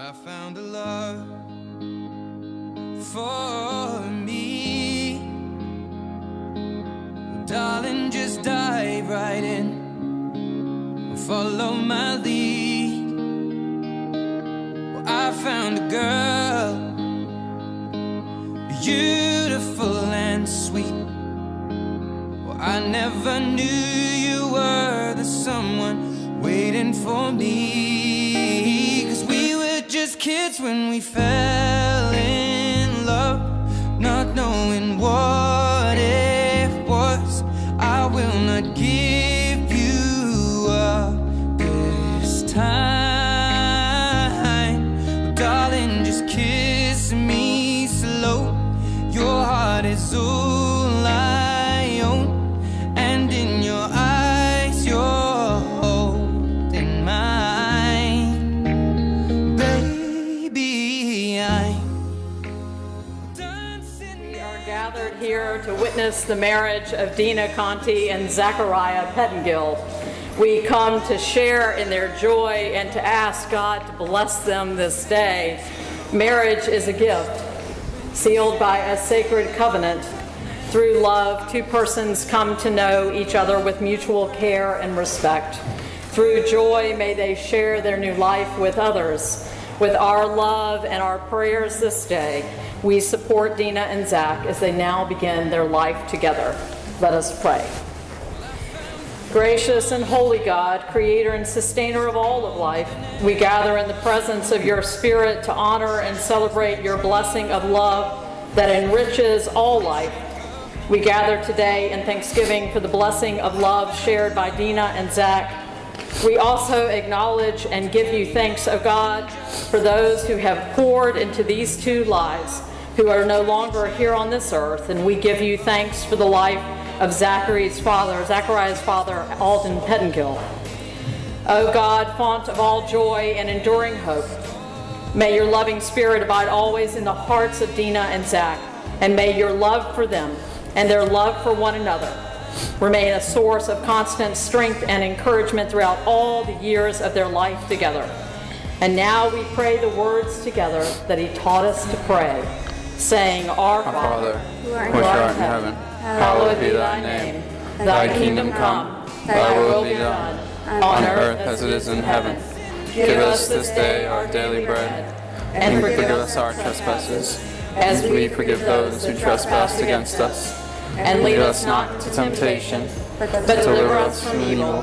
I found a love for me. Darling, just dive right in, follow my lead. Well, I found a girl, beautiful and sweet. Well, I never knew you were the someone waiting for me. 'Cause we were just kids when we fell in love, not knowing what it was. I will not give you up this time. Darling, just kiss me slow. Your heart is all I own, and in your eyes you're holding mine. Baby, I'm dancing. We are gathered here to witness the marriage of Deena Conti and Zachariah Pettengill. We come to share in their joy and to ask God to bless them this day. Marriage is a gift, sealed by a sacred covenant. Through love, two persons come to know each other with mutual care and respect. Through joy, may they share their new life with others. With our love and our prayers this day, we support Deena and Zach as they now begin their life together. Let us pray. Gracious and holy God, creator and sustainer of all of life, we gather in the presence of your Spirit to honor and celebrate your blessing of love that enriches all life. We gather today in thanksgiving for the blessing of love shared by Deena and Zach. We also acknowledge and give you thanks, O God, for those who have poured into these two lives, who are no longer here on this earth, and we give you thanks for the life of Zachariah's father, Alden Pettengill. O God, font of all joy and enduring hope, may your loving spirit abide always in the hearts of Deena and Zach, and may your love for them and their love for one another remain a source of constant strength and encouragement throughout all the years of their life together. And now we pray the words together that he taught us to pray, saying, Our Father, who art in heaven, hallowed be thy name. Thy kingdom come, thy will be done, on earth as it is in heaven. Give us this day our daily bread, and forgive us our trespasses, as we forgive those who trespass against us. And lead us not into temptation, but deliver us from evil.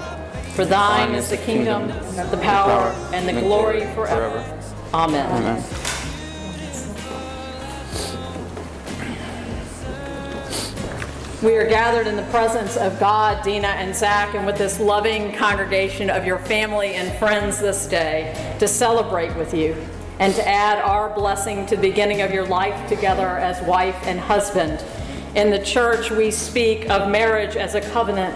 For thine is the kingdom, the power, and the glory forever. Amen. Amen. We are gathered in the presence of God, Deena and Zach, and with this loving congregation of your family and friends this day to celebrate with you and to add our blessing to the beginning of your life together as wife and husband. In the church, we speak of marriage as a covenant,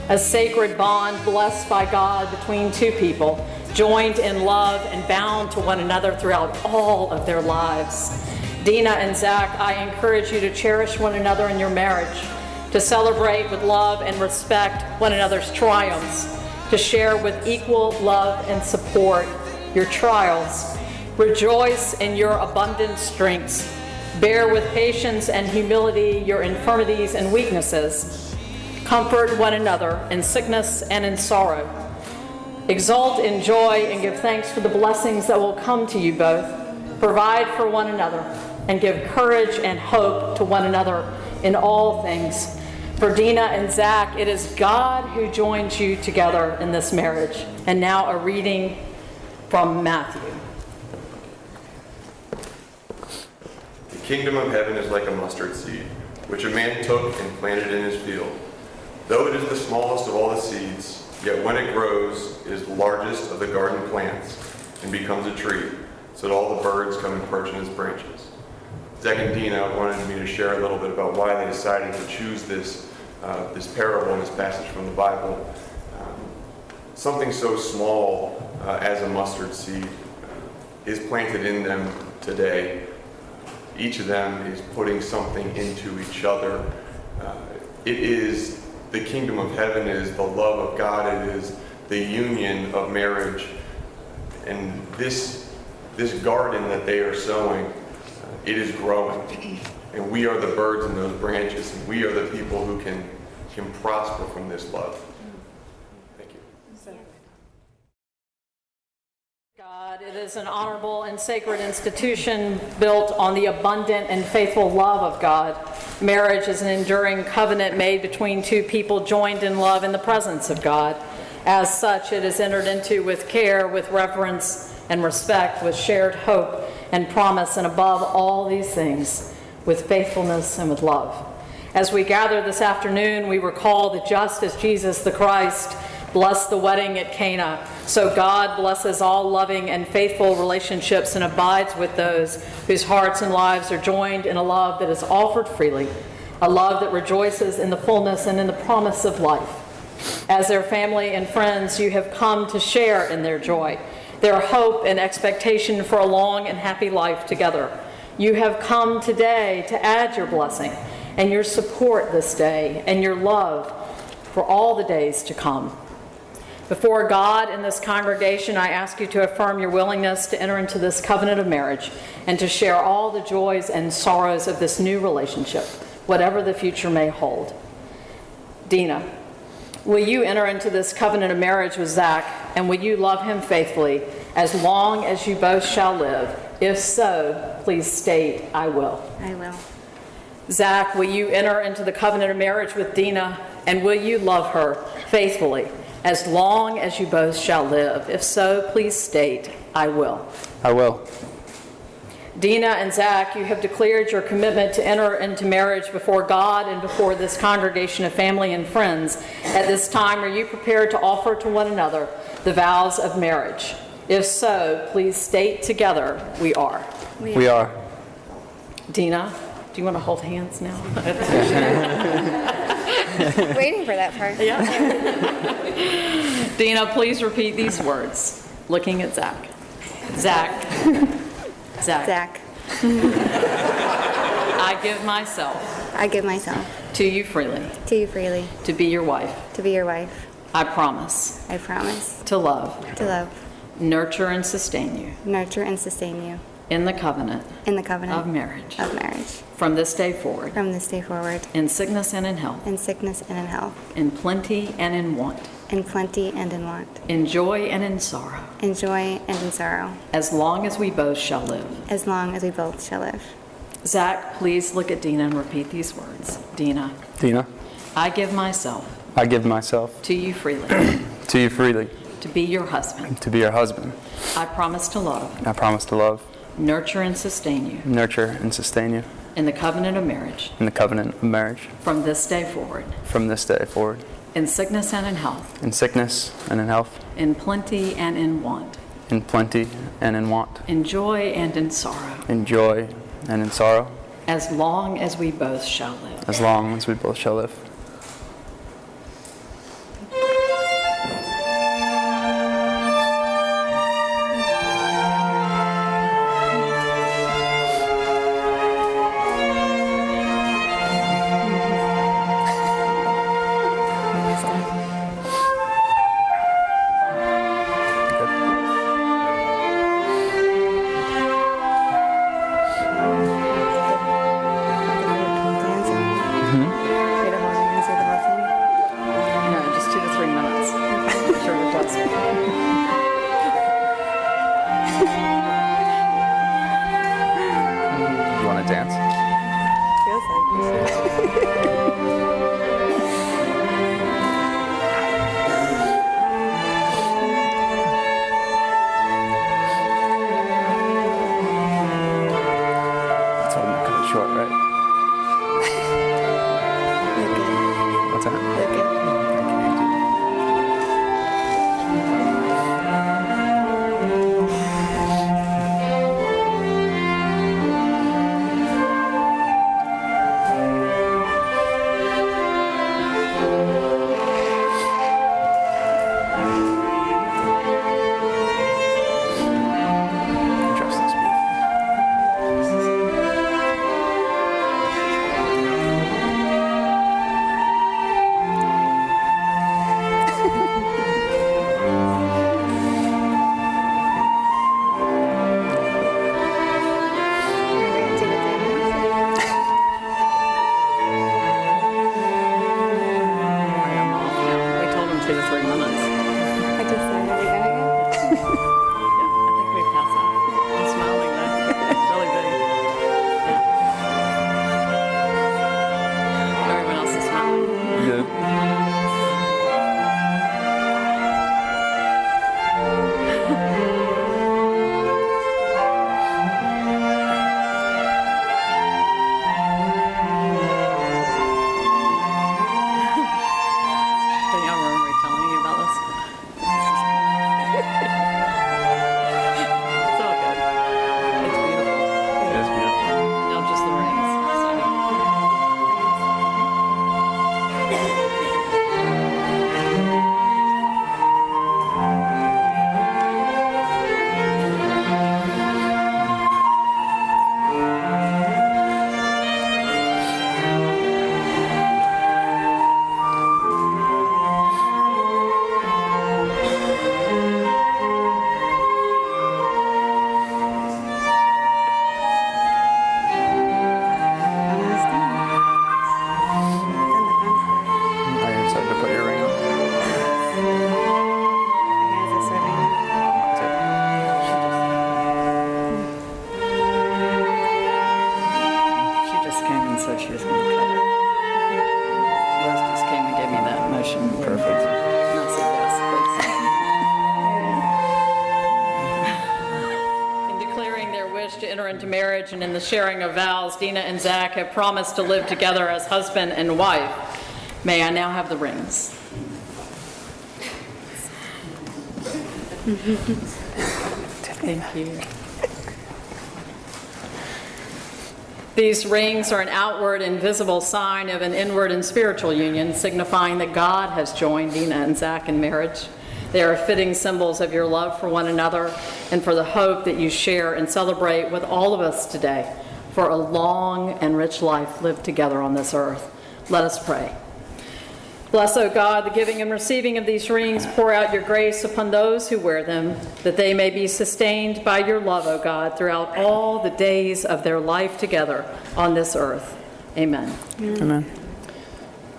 a sacred bond blessed by God between two people, joined in love and bound to one another throughout all of their lives. Deena and Zach, I encourage you to cherish one another in your marriage, to celebrate with love and respect one another's triumphs, to share with equal love and support your trials. Rejoice in your abundant strengths. Bear with patience and humility your infirmities and weaknesses. Comfort one another in sickness and in sorrow. Exult in joy and give thanks for the blessings that will come to you both. Provide for one another and give courage and hope to one another in all things. For Deena and Zach, it is God who joins you together in this marriage. And now a reading from Matthew. The kingdom of heaven is like a mustard seed, which a man took and planted in his field. Though it is the smallest of all the seeds, yet when it grows, it is the largest of the garden plants and becomes a tree, so that all the birds come and perch in its branches. Zach and Deena wanted me to share a little bit about why they decided to choose this parable and this passage from the Bible. Something so small as a mustard seed is planted in them today. Each of them is putting something into each other. It is the kingdom of heaven, is the love of God, it is the union of marriage. And this this garden that they are sowing, it is growing. And we are the birds in those branches, and we are the people who can prosper from this love. Thank you. God, it is an honorable and sacred institution built on the abundant and faithful love of God. Marriage is an enduring covenant made between two people joined in love in the presence of God. As such, it is entered into with care, with reverence and respect, with shared hope and promise, and above all these things, with faithfulness and with love. As we gather this afternoon, we recall that just as Jesus the Christ blessed the wedding at Cana, so God blesses all loving and faithful relationships and abides with those whose hearts and lives are joined in a love that is offered freely, a love that rejoices in the fullness and in the promise of life. As their family and friends, you have come to share in their joy, their hope and expectation for a long and happy life together. You have come today to add your blessing and your support this day and your love for all the days to come. Before God and this congregation, I ask you to affirm your willingness to enter into this covenant of marriage and to share all the joys and sorrows of this new relationship, whatever the future may hold. Deena, will you enter into this covenant of marriage with Zach, and will you love him faithfully as long as you both shall live? If so, please state, I will. I will. Zach, will you enter into the covenant of marriage with Deena, and will you love her faithfully as long as you both shall live? If so, please state, I will. I will. Deena and Zach, you have declared your commitment to enter into marriage before God and before this congregation of family and friends. At this time, are you prepared to offer to one another the vows of marriage? If so, please state together, we are. We are. Deena, do you want to hold hands now? Waiting for that part. Yeah. Deena, please repeat these words, looking at Zach. Zach. Zach. Zach, I give myself I give myself to you freely, to you freely, to be your wife. to be your wife. I promise I promise to love, to love, nurture, and sustain you nurture, and sustain you in the covenant in the covenant of marriage of marriage from this day forward, from this day forward, in sickness and in health, in sickness and in health, in plenty and in want, in plenty and in want, in joy and in sorrow, in joy and in sorrow, as long as we both shall live. as long as we both shall live. Zach, please look at Deena and repeat these words. Deena, Deena, I give myself I give myself to you freely, to you freely, to be your husband. to be your husband. I promise to love, I promise to love, nurture, and sustain you nurture, and sustain you in the covenant of marriage in the covenant of marriage from this day forward, from this day forward, in sickness and in health, in sickness and in health, in plenty and in want, in plenty and in want, in joy and in sorrow, in joy and in sorrow, as long as we both shall live. as long as we both shall live. No, just 2 to 3 minutes. Sure, request. You want to dance? That's what I'm cut it short, right? What's that? Look good. Thank you. benediction. Perfect. And I'll say yes, please. In declaring their wish to enter into marriage and in the sharing of vows, Deena and Zach have promised to live together as husband and wife. May I now have the rings? Thank you. These rings are an outward and visible sign of an inward and spiritual union, signifying that God has joined Deena and Zach in marriage. They are fitting symbols of your love for one another and for the hope that you share and celebrate with all of us today for a long and rich life lived together on this earth. Let us pray. Bless, O God, the giving and receiving of these rings. Pour out your grace upon those who wear them, that they may be sustained by your love, O God, throughout all the days of their life together on this earth. Amen. Amen.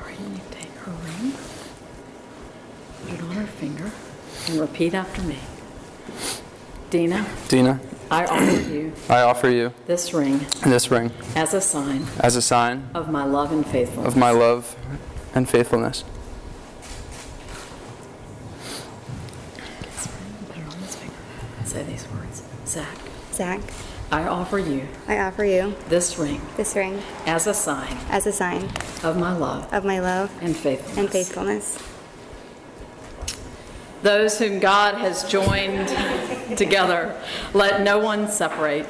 All right, you take her ring, put it on her finger, and repeat after me. Deena, Deena, I offer you I offer you this ring this ring as a sign as a sign of my love and faithfulness. of my love and faithfulness. Put it on this finger. Say these words. Zach, Zach, I offer you I offer you this ring this ring as a sign as a sign of my love of my love and faithfulness. and faithfulness. Those whom God has joined together, let no one separate.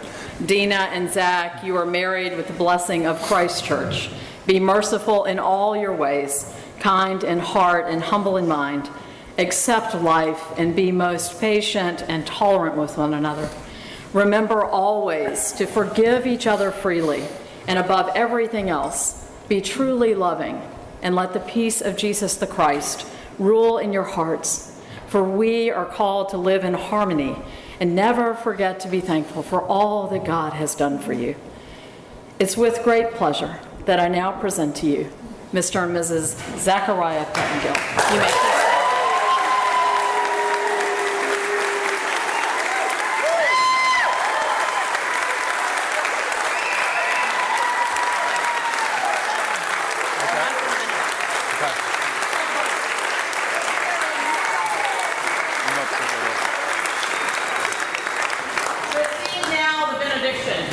Deena and Zach, you are married with the blessing of Christ Church. Be merciful in all your ways, kind in heart and humble in mind. Accept life and be most patient and tolerant with one another. Remember always to forgive each other freely, and above everything else, be truly loving, and let the peace of Jesus the Christ rule in your hearts. For we are called to live in harmony and never forget to be thankful for all that God has done for you. It's with great pleasure that I now present to you Mr. and Mrs. Zachariah Pettengill. You may please. Receive now the benediction.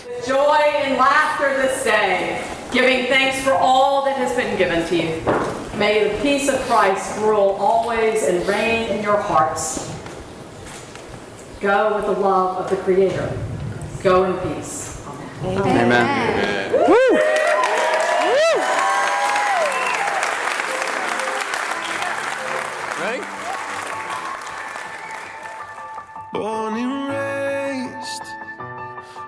With joy and laughter this day, giving thanks for all that has been given to you. May the peace of Christ rule always and reign in your hearts. Go with the love of the Creator. Go in peace. Amen. Amen. Born and raised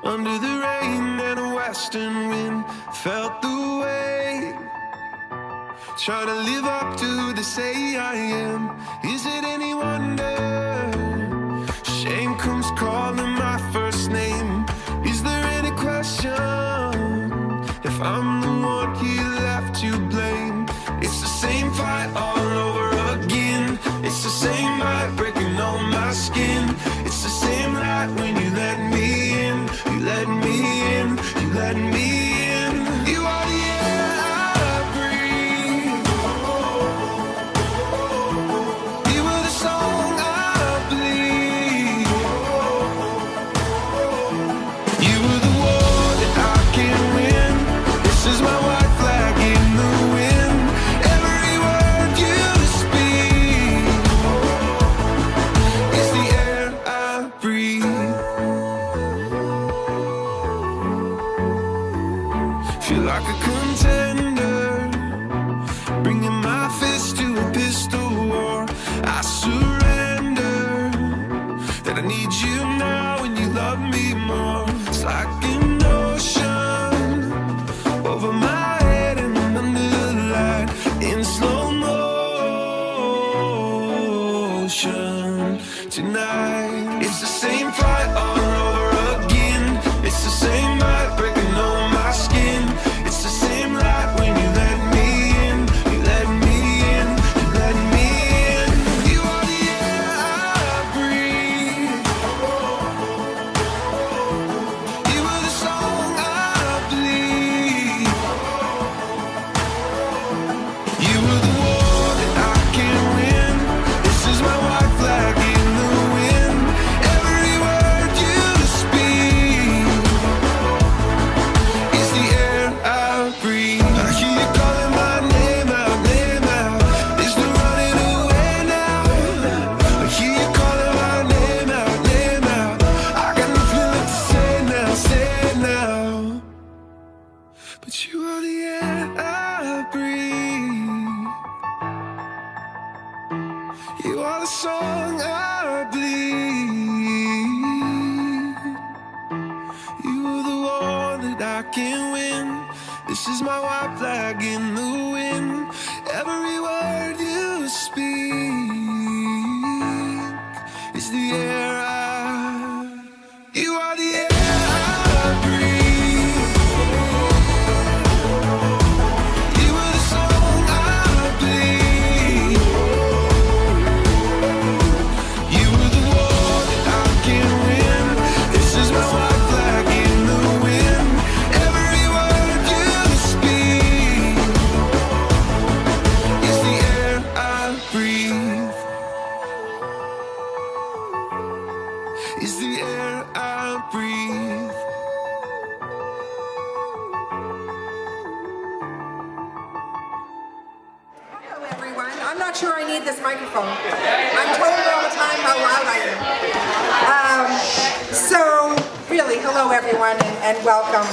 under the rain and a western wind, felt the way. Trying to live up to the say I am. Is it any wonder shame comes calling my first name? Is there any question if I'm the one he left to blame? It's the same fight all over again. It's the same light breaking on my skin. It's the same light when you let me in. You let me in. You let me in. You are the air I breathe. You were the song I bleed. You were the war that I can't win. This is my white flag in the wind. Every word you speak is the air I breathe. Feel like a contender, bringing my fist to a pistol war. I surrender, that I need you now and you love me more. It's like an ocean over my head and under the light in slow motion tonight. It's the same fight all over again. It's the same light breaking on my skin. It's the same light when you let me in. You let me in. You let me in. You are the air I breathe. You were the song I bleed. You were the war song I bleed. You are the war that I can win. This is my white flag in the wind. Every word you speak is the air you are the air I breathe. You are the song I bleed. You are the war that I can win. This is my white flag in the wind. Every word you speak is the air I breathe. Is the air I breathe. Hello everyone. I'm not sure I need this microphone. I'm told all the time how loud I am. So really, hello everyone and welcome.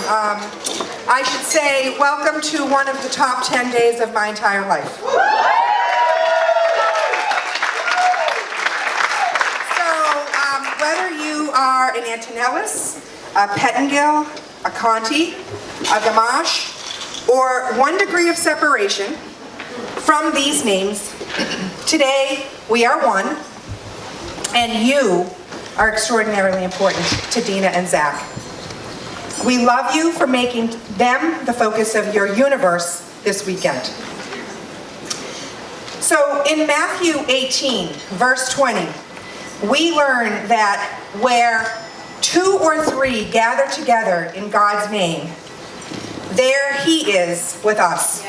I should say welcome to one of the top 10 days of my entire life. Whether you are an Antonellis, a Pettingill, a Conti, a Gamache, or 1 degree of separation from these names, today we are one, and you are extraordinarily important to Deena and Zach. We love you for making them the focus of your universe this weekend. So in Matthew 18, verse 20, we learn that where 2 or 3 gather together in God's name, there He is with us.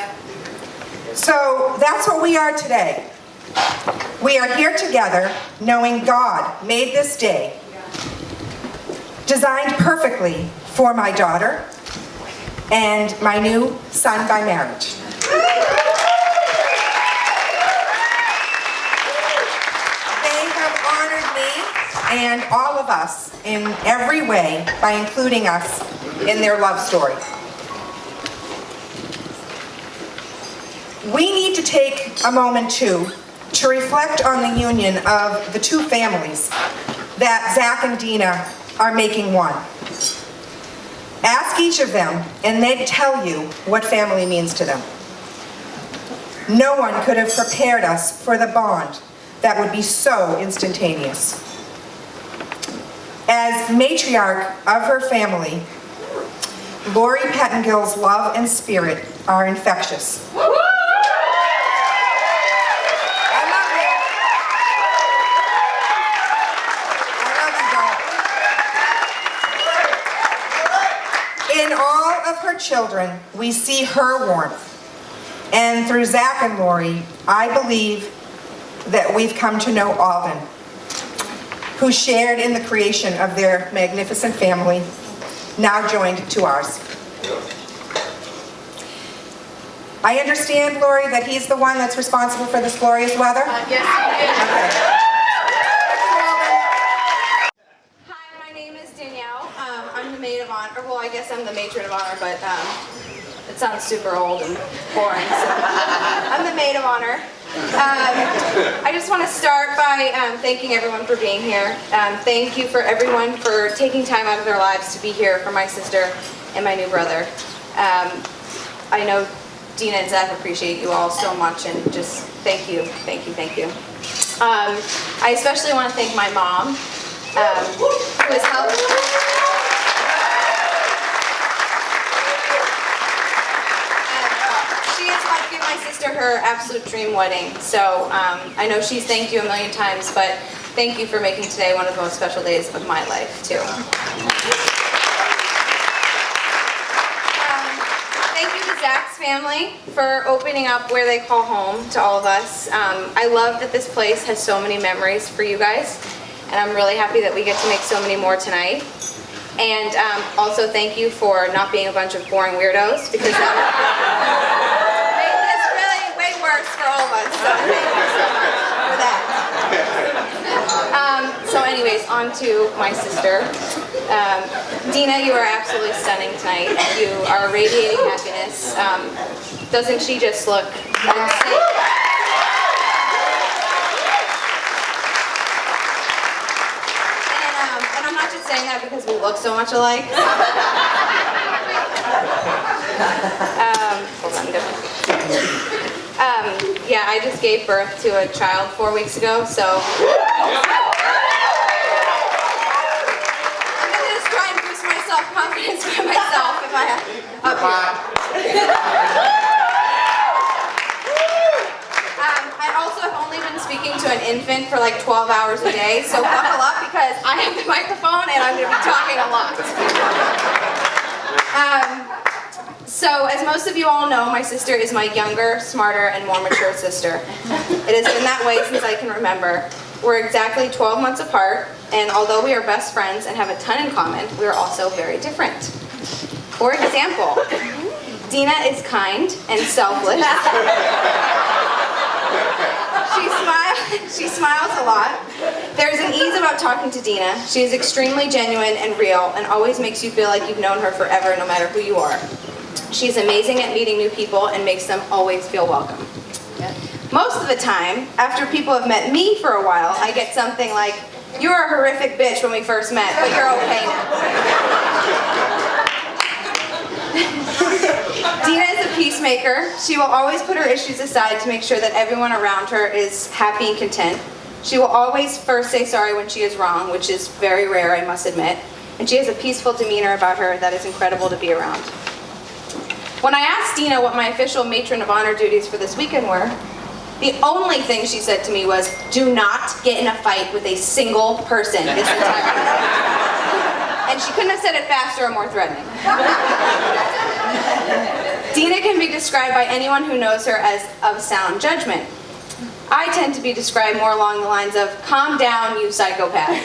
So that's what we are today. We are here together knowing God made this day, designed perfectly for my daughter and my new son by marriage. And all of us in every way by including us in their love story. We need to take a moment too to reflect on the union of the 2 families that Zach and Deena are making one. Ask each of them and they'd tell you what family means to them. No one could have prepared us for the bond that would be so instantaneous. As matriarch of her family, Lori Pettingill's love and spirit are infectious. I love you. In all of her children, we see her warmth. And through Zach and Lori, I believe that we've come to know Alden, who shared in the creation of their magnificent family, now joined to ours. I understand, Lori, that he's the one that's responsible for this glorious weather? Yes, okay. Hi, my name is Danielle. I'm the maid of honor. Well, I guess I'm the matron of honor, but it sounds super old and boring, so I'm the maid of honor. I just want to start by thanking everyone for being here. Thank you for everyone for taking time out of their lives to be here for my sister and my new brother. I know Deena and Zach appreciate you all so much, and just thank you, thank you, thank you. I especially want to thank my mom, who has helped. Give my sister her absolute dream wedding. So I know she's thanked you a million times, but thank you for making today one of the most special days of my life too. Thank you to Zach's family for opening up where they call home to all of us. I love that this place has so many memories for you guys, and I'm really happy that we get to make so many more tonight. And also thank you for not being a bunch of boring weirdos, because that works for all of us, so thank you so much for that. So anyways, on to my sister. Deena, you are absolutely stunning tonight. You are radiating happiness. Doesn't she just look insane? that because we look so much alike. Hold on, yeah, I just gave birth to a child 4 weeks ago, so I'm gonna just try and boost my self-confidence by myself if I have up here. I also have only been speaking to an infant for like 12 hours a day, so buckle up because I have the microphone and I'm going to be talking a lot. So, as most of you all know, my sister is my younger, smarter, and more mature sister. It has been that way since I can remember. We're exactly 12 months apart, and although we are best friends and have a ton in common, we are also very different. For example, Deena is kind and selfless. She smiles a lot. There's an ease about talking to Deena. She is extremely genuine and real and always makes you feel like you've known her forever no matter who you are. She's amazing at meeting new people and makes them always feel welcome. Most of the time, after people have met me for a while, I get something like, "You were a horrific bitch when we first met, but you're okay now." Deena is a peacemaker. She will always put her issues aside to make sure that everyone around her is happy and content. She will always first say sorry when she is wrong, which is very rare, I must admit. And she has a peaceful demeanor about her that is incredible to be around. When I asked Deena what my official matron of honor duties for this weekend were, the only thing she said to me was, "Do not get in a fight with a single person this entire weekend." And she couldn't have said it faster or more threatening. Deena can be described by anyone who knows her as of sound judgment. I tend to be described more along the lines of, "Calm down, you psychopath."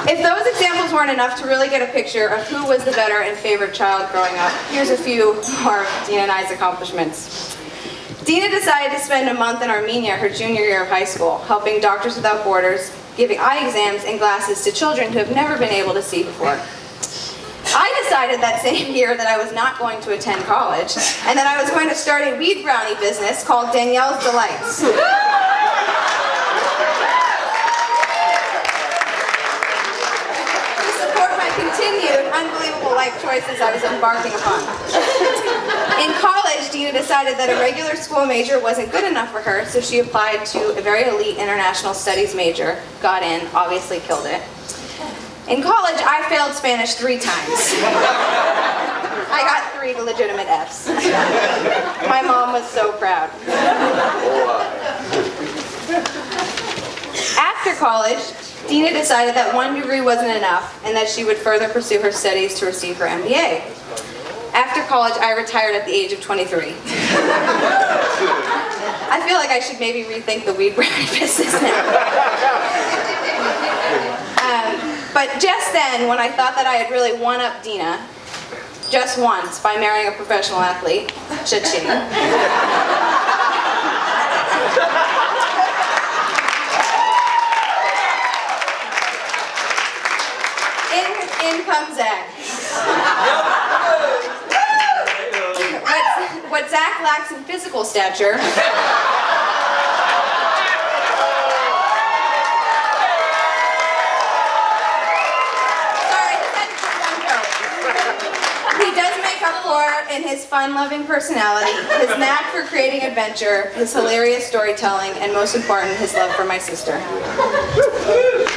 If those examples weren't enough to really get a picture of who was the better and favorite child growing up, here's a few more of Deena and I's accomplishments. Deena decided to spend a month in Armenia her junior year of high school, helping Doctors Without Borders, giving eye exams and glasses to children who have never been able to see before. I decided that same year that I was not going to attend college and that I was going to start a weed brownie business called Danielle's Delights. To support my continued unbelievable life choices I was embarking upon. In college, Deena decided that a regular school major wasn't good enough for her, so she applied to a very elite international studies major, got in, obviously killed it. In college, I failed Spanish 3 times. I got 3 legitimate Fs. My mom was so proud. After college, Deena decided that 1 degree wasn't enough and that she would further pursue her studies to receive her MBA. After college, I retired at the age of 23. I feel like I should maybe rethink the weed brownie business now. But just then, when I thought that I had really one-upped Deena, just once, by marrying a professional athlete, cha-ching. In comes Zach. What Zach lacks in physical stature, he does make up for in his fun-loving personality, his knack for creating adventure, his hilarious storytelling, and most important, his love for my sister.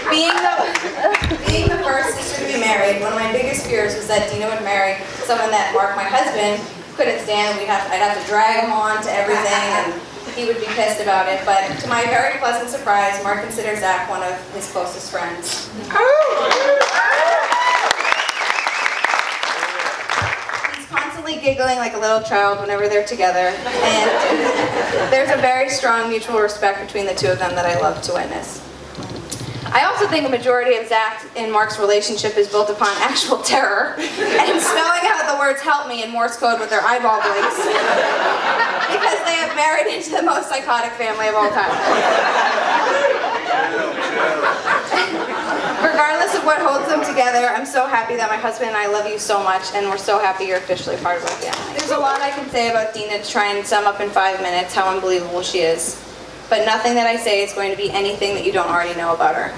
Being the first sister to be married, one of my biggest fears was that Deena would marry someone that Mark, my husband, couldn't stand. I'd have to drag him on to everything, and he would be pissed about it. But to my very pleasant surprise, Mark considers Zach one of his closest friends. Constantly giggling like a little child whenever they're together, and there's a very strong mutual respect between the two of them that I love to witness. I also think a majority of Zach and Mark's relationship is built upon actual terror and spelling out the words "help me" in Morse code with their eyeball blinks, because they have married into the most psychotic family of all time. Regardless of what holds them together, I'm so happy that my husband and I love you so much, and we're so happy you're officially part of our family. There's a lot I can say about Deena to try and sum up in 5 minutes how unbelievable she is, but nothing that I say is going to be anything that you don't already know about her.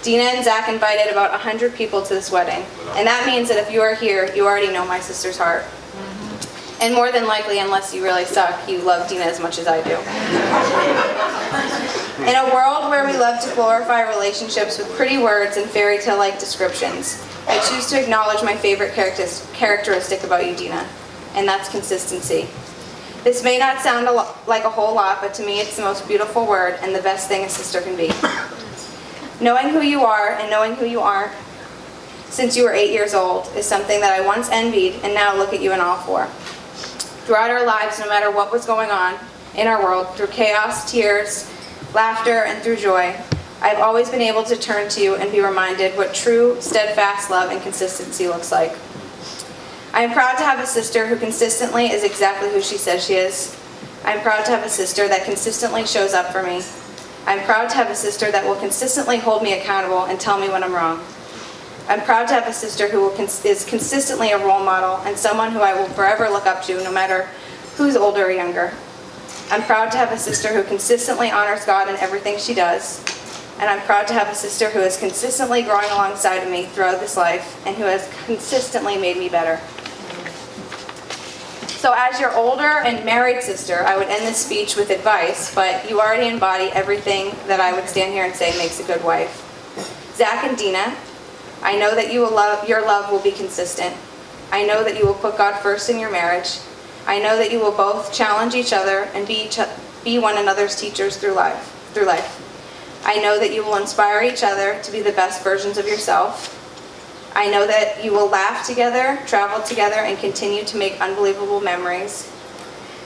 Deena and Zach invited about 100 people to this wedding, and that means that if you are here, you already know my sister's heart. And more than likely, unless you really suck, you love Deena as much as I do. In a world where we love to glorify relationships with pretty words and fairy tale-like descriptions, I choose to acknowledge my favorite characteristic about you, Deena, and that's consistency. This may not sound like a whole lot, but to me it's the most beautiful word and the best thing a sister can be. Knowing who you are and knowing who you aren't since you were 8 years old is something that I once envied and now look at you in awe for. Throughout our lives, no matter what was going on in our world, through chaos, tears, laughter, and through joy, I've always been able to turn to you and be reminded what true, steadfast love and consistency looks like. I am proud to have a sister who consistently is exactly who she says she is. I am proud to have a sister that consistently shows up for me. I am proud to have a sister that will consistently hold me accountable and tell me when I'm wrong. I'm proud to have a sister who is consistently a role model and someone who I will forever look up to, no matter who's older or younger. I'm proud to have a sister who consistently honors God in everything she does. And I'm proud to have a sister who is consistently growing alongside of me throughout this life and who has consistently made me better. So as your older and married sister, I would end this speech with advice, but you already embody everything that I would stand here and say makes a good wife. Zach and Deena, I know that your love will be consistent. I know that you will put God first in your marriage. I know that you will both challenge each other and be one another's teachers through life. I know that you will inspire each other to be the best versions of yourself. I know that you will laugh together, travel together, and continue to make unbelievable memories.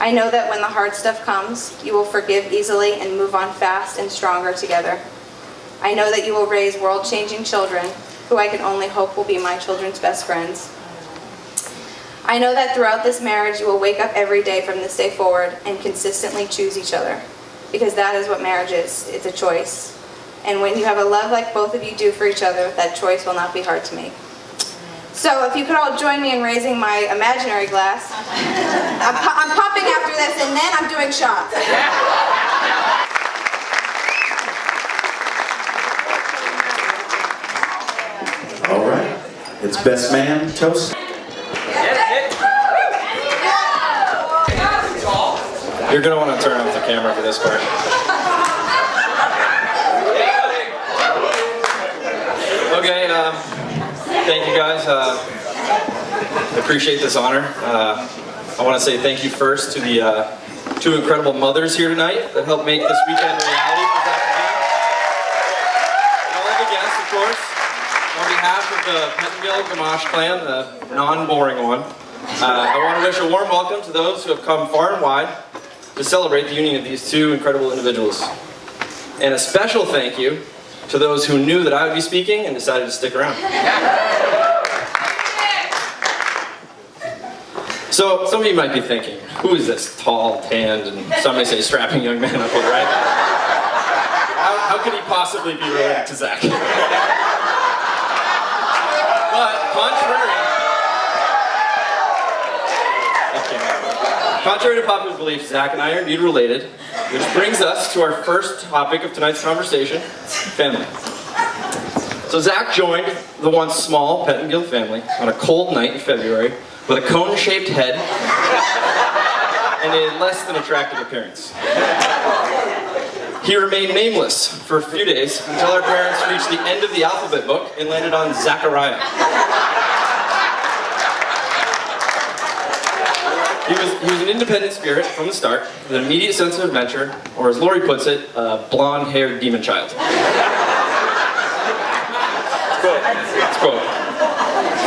I know that when the hard stuff comes, you will forgive easily and move on fast and stronger together. I know that you will raise world-changing children who I can only hope will be my children's best friends. I know that throughout this marriage you will wake up every day from this day forward and consistently choose each other, because that is what marriage is. It's a choice. And when you have a love like both of you do for each other, that choice will not be hard to make. So if you could all join me in raising my imaginary glass. I'm popping after this, and then I'm doing shots. All right, it's best man toast. You're going to want to turn off the camera for this part. Okay, thank you guys. I appreciate this honor. I want to say thank you first to the two incredible mothers here tonight that helped make this weekend a reality for Zach and Deena. And all of the guests, of course. On behalf of the Pettengill Gamache clan, the non-boring one, I want to wish a warm welcome to those who have come far and wide to celebrate the union of these two incredible individuals. And a special thank you to those who knew that I would be speaking and decided to stick around. So, some of you might be thinking, who is this tall, tanned, and some may say strapping young man up here, right? How could he possibly be related to Zach? But, contrary to popular belief, Zach and I are indeed related, which brings us to our first topic of tonight's conversation, family. So Zach joined the once small Pettengill family on a cold night in February with a cone-shaped head and a less than attractive appearance. He remained nameless for a few days until our parents reached the end of the alphabet book and landed on Zachariah. He was an independent spirit from the start, with an immediate sense of adventure, or as Lori puts it, a blonde-haired demon child. Quote.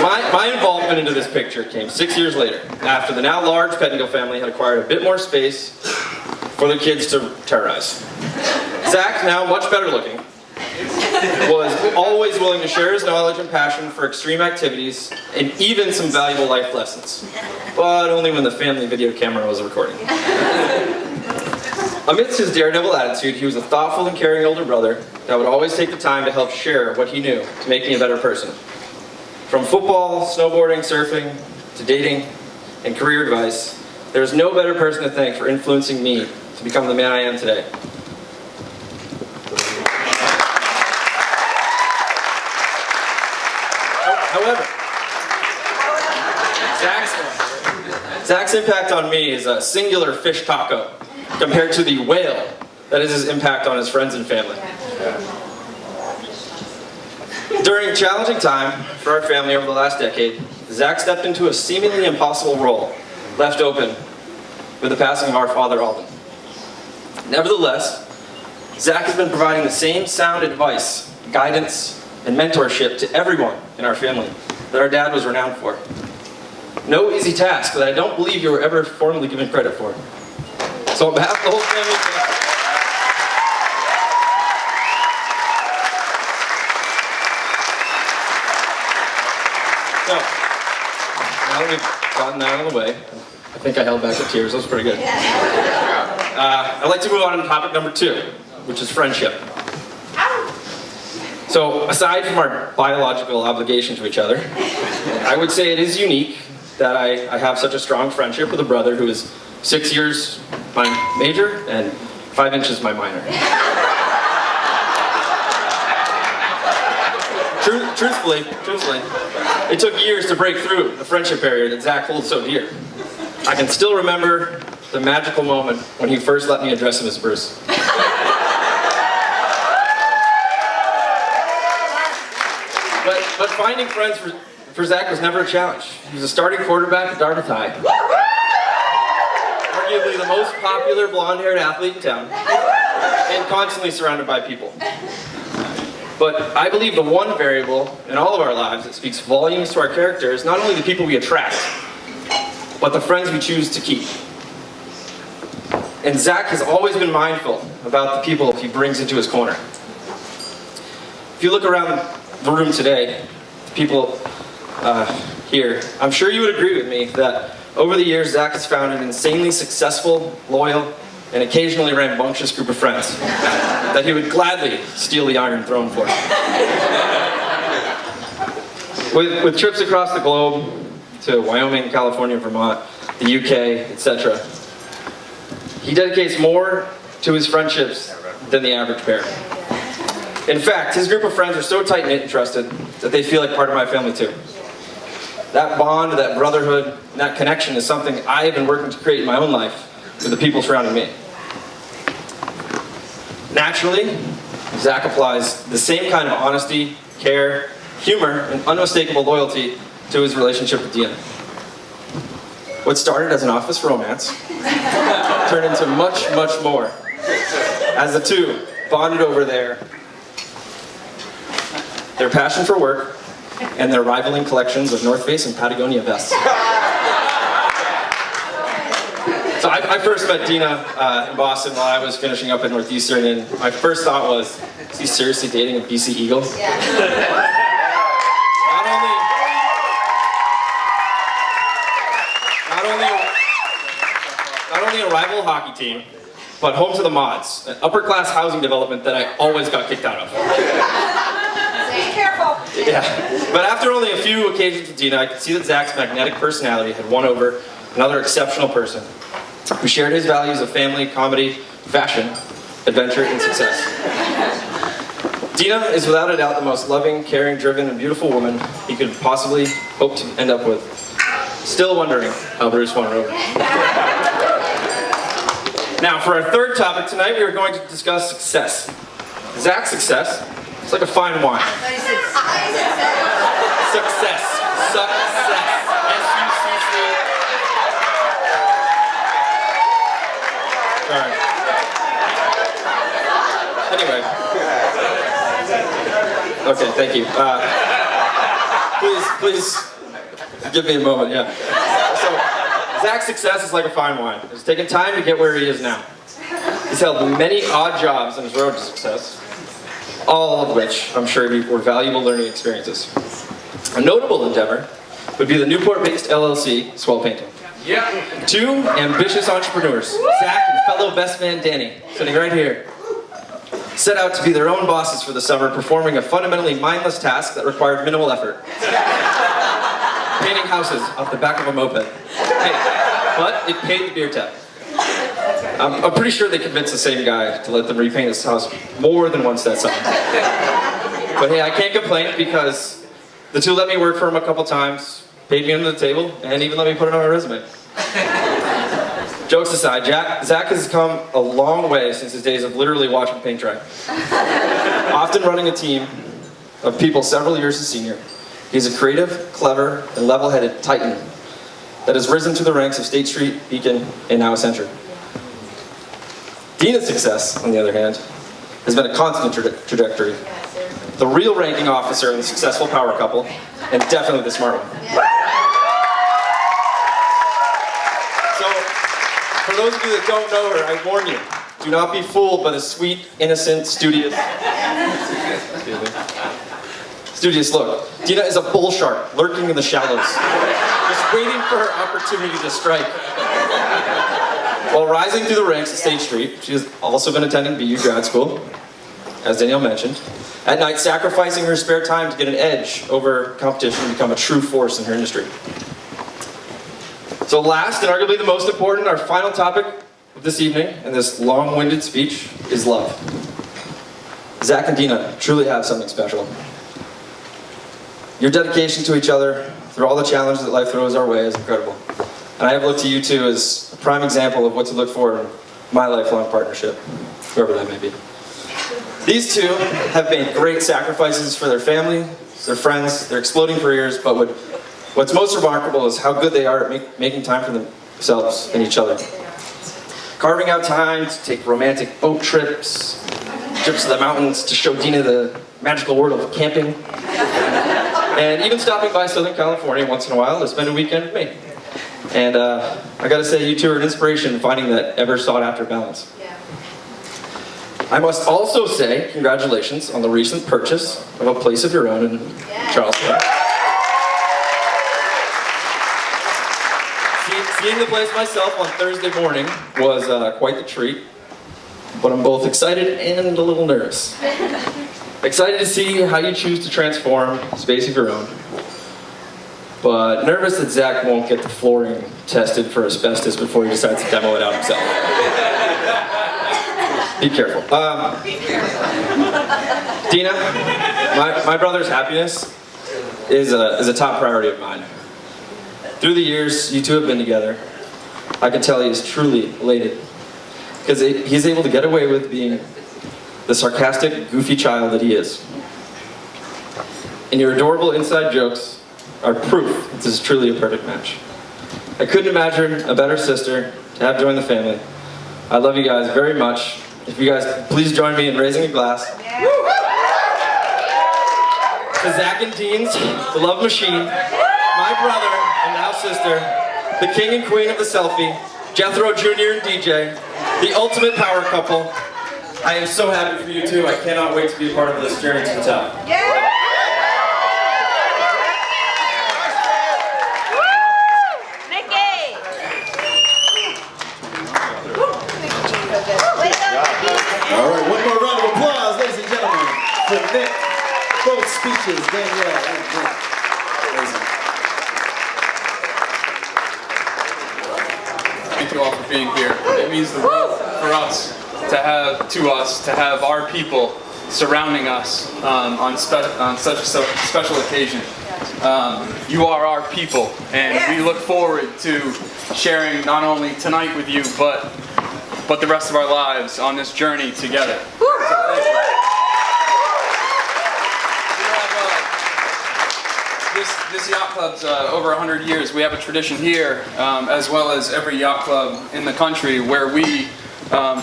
My involvement into this picture came 6 years later, after the now large Pettengill family had acquired a bit more space for their kids to terrorize. Zach, now much better looking, was always willing to share his knowledge and passion for extreme activities and even some valuable life lessons, but only when the family video camera was recording. Amidst his daredevil attitude, he was a thoughtful and caring older brother that would always take the time to help share what he knew to make me a better person. From football, snowboarding, surfing, to dating, and career advice, there's no better person to thank for influencing me to become the man I am today. Zach's impact on me is a singular fish taco compared to the whale that is his impact on his friends and family. During a challenging time for our family over the last decade, Zach stepped into a seemingly impossible role left open with the passing of our father Alden. Nevertheless, Zach has been providing the same sound advice, guidance, and mentorship to everyone in our family that our dad was renowned for. No easy task that I don't believe you were ever formally given credit for. So on behalf of the whole family, thank you. So, now that we've gotten that out of the way, I think I held back the tears, that was pretty good. I'd like to move on to topic number 2, which is friendship. So, aside from our biological obligation to each other, I would say it is unique that I have such a strong friendship with a brother who is 6 years my major and 5 inches my minor. Truthfully, it took years to break through the friendship barrier that Zach holds so dear. I can still remember the magical moment when he first let me address him as Bruce. But finding friends for Zach was never a challenge. He was a starting quarterback at Dartmouth High. Arguably the most popular blonde-haired athlete in town. And constantly surrounded by people. But I believe the one variable in all of our lives that speaks volumes to our character is not only the people we attract, but the friends we choose to keep. And Zach has always been mindful about the people he brings into his corner. If you look around the room today, the people here, I'm sure you would agree with me that over the years Zach has found an insanely successful, loyal, and occasionally rambunctious group of friends that he would gladly steal the Iron Throne for. With trips across the globe to Wyoming, California, Vermont, the UK, etc., he dedicates more to his friendships than the average pair. In fact, his group of friends are so tight-knit and trusted that they feel like part of my family too. That bond, that brotherhood, and that connection is something I have been working to create in my own life with the people surrounding me. Naturally, Zach applies the same kind of honesty, care, humor, and unmistakable loyalty to his relationship with Deena. What started as an office romance turned into much, much more as the two bonded over their passion for work and their rivaling collections of North Face and Patagonia vests. So I first met Deena in Boston while I was finishing up at Northeastern, and my first thought was, is he seriously dating a BC Eagle? Yeah. Not only a rival hockey team, but home to the Mods, an upper-class housing development that I always got kicked out of. Be careful. Yeah, but after only a few occasions with Deena, I could see that Zach's magnetic personality had won over another exceptional person who shared his values of family, comedy, fashion, adventure, and success. Deena is without a doubt the most loving, caring, driven, and beautiful woman he could possibly hope to end up with. Still wondering how Bruce won her over. Now, for our third topic tonight, we are going to discuss success. Zach's success is like a fine wine. Success. S-U-C-C. Alright. Anyway. Okay, thank you. Please give me a moment, yeah. So, Zach's success is like a fine wine. It's taken time to get where he is now. He's held many odd jobs on his road to success, all of which I'm sure were valuable learning experiences. A notable endeavor would be the Newport-based LLC, Swell Painting. Yeah. Two ambitious entrepreneurs, Zach and fellow best man Danny, sitting right here, set out to be their own bosses for the summer, performing a fundamentally mindless task that required minimal effort. Painting houses off the back of a moped. Hey, but it paid the beer tab. I'm pretty sure they convinced the same guy to let them repaint his house more than once that summer. But hey, I can't complain because the two let me work for them a couple times, paid me under the table, and even let me put it on my resume. Jokes aside, Zach has come a long way since his days of literally watching paint dry. Often running a team of people several years his senior, he's a creative, clever, and level-headed titan that has risen to the ranks of State Street, Beacon, and now Accenture. Deena's success, on the other hand, has been a constant trajectory. The real ranking officer in the successful power couple, and definitely the smart one. So, for those of you that don't know her, I warn you, do not be fooled by the sweet, innocent, studious look. Deena is a bull shark lurking in the shallows, just waiting for her opportunity to strike. While rising through the ranks at State Street, she has also been attending BU grad school, as Danielle mentioned. At night, sacrificing her spare time to get an edge over competition and become a true force in her industry. So last, and arguably the most important, our final topic of this evening, in this long-winded speech, is love. Zach and Deena truly have something special. Your dedication to each other through all the challenges that life throws our way is incredible. And I have looked to you two as a prime example of what to look for in my lifelong partnership, whoever that may be. These two have made great sacrifices for their family, their friends, their exploding careers, but what's most remarkable is how good they are at making time for themselves and each other. Carving out time to take romantic boat trips to the mountains to show Deena the magical world of camping, and even stopping by Southern California once in a while to spend a weekend with me. And I gotta say, you two are an inspiration in finding that ever sought after balance. I must also say congratulations on the recent purchase of a place of your own in Charleston. Seeing the place myself on Thursday morning was quite the treat, but I'm both excited and a little nervous. Excited to see how you choose to transform a space of your own, but nervous that Zach won't get the flooring tested for asbestos before he decides to demo it out himself. Be careful. Deena, my brother's happiness is a top priority of mine. Through the years you two have been together, I can tell he is truly elated because he's able to get away with being the sarcastic, goofy child that he is. And your adorable inside jokes are proof this is truly a perfect match. I couldn't imagine a better sister to have join the family. I love you guys very much. If you guys please join me in raising a glass to Zach and Dean's, the love machine, my brother and now sister, the king and queen of the selfie, Jethro Jr. and DJ, the ultimate power couple. I am so happy for you two. I cannot wait to be a part of this journey to the top. All right, one more round of applause, ladies and gentlemen, for Nick, both speeches, Danielle and Nick. Thank you all for being here. It means the world for us to have our people surrounding us on such a special occasion. You are our people, and we look forward to sharing not only tonight with you, but the rest of our lives on this journey together. So thank you. This yacht club's over 100 years. We have a tradition here, as well as every yacht club in the country, where we,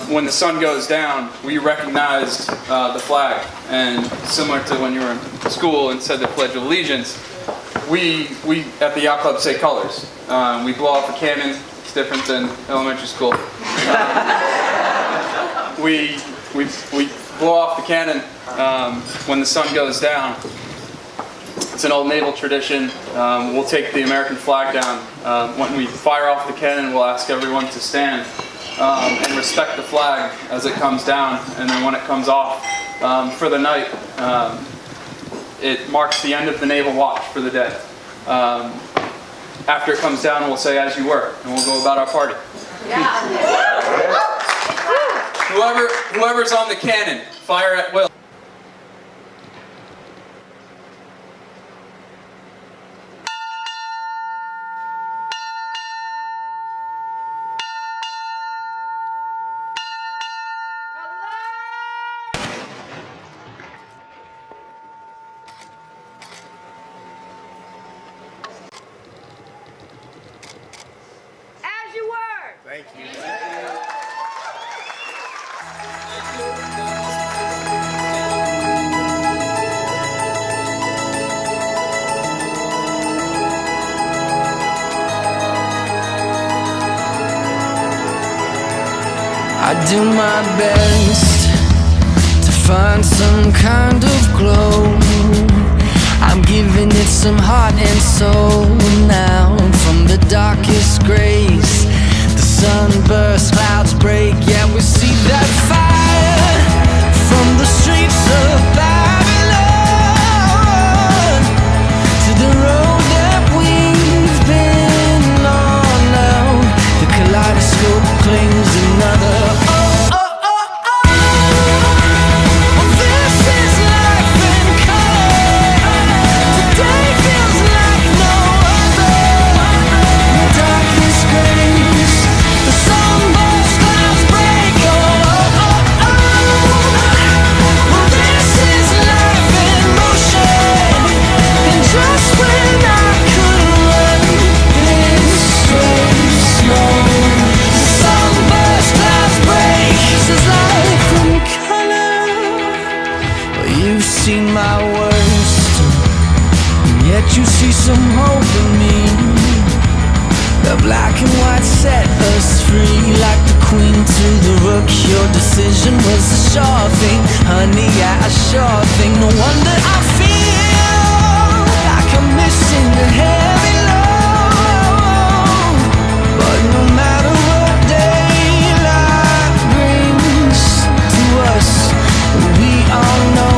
when the sun goes down, we recognize the flag. And similar to when you were in school and said the Pledge of Allegiance, we at the yacht club say colors. We blow off a cannon. It's different than elementary school. We blow off the cannon when the sun goes down. It's an old naval tradition. We'll take the American flag down. When we fire off the cannon, we'll ask everyone to stand and respect the flag as it comes down. And then when it comes off for the night, it marks the end of the naval watch for the day. After it comes down, we'll say, "As you were," and we'll go about our party. Yeah. Whoever's on the cannon, fire at will. do my best to find some kind of glow. I'm giving it some heart and soul now. From the darkest grays, the sunburst, clouds break. Yeah, we see that fire from the streets of Babylon to the road that we've been on now. The kaleidoscope claims another. Seen my worst, and yet you see some hope in me. The black and white set us free, like the queen to the rook. Your decision was a sure thing, honey, yeah, a sure thing. No wonder I feel like I'm missing a heavy load. But no matter what daylight brings to us, we all know.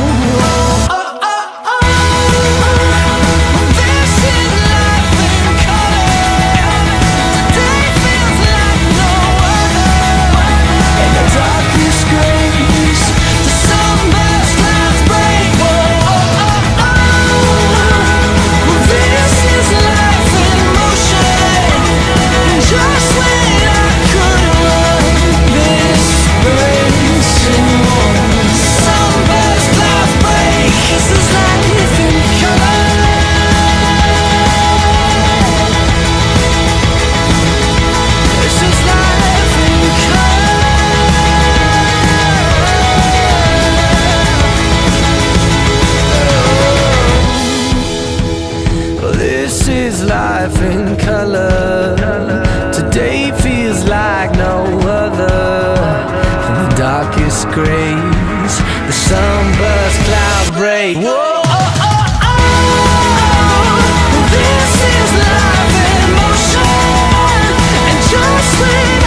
Life in color. Today feels like no other. From the darkest grays, the sunburst clouds break. Whoa, oh, oh, oh. This is life in motion, and just when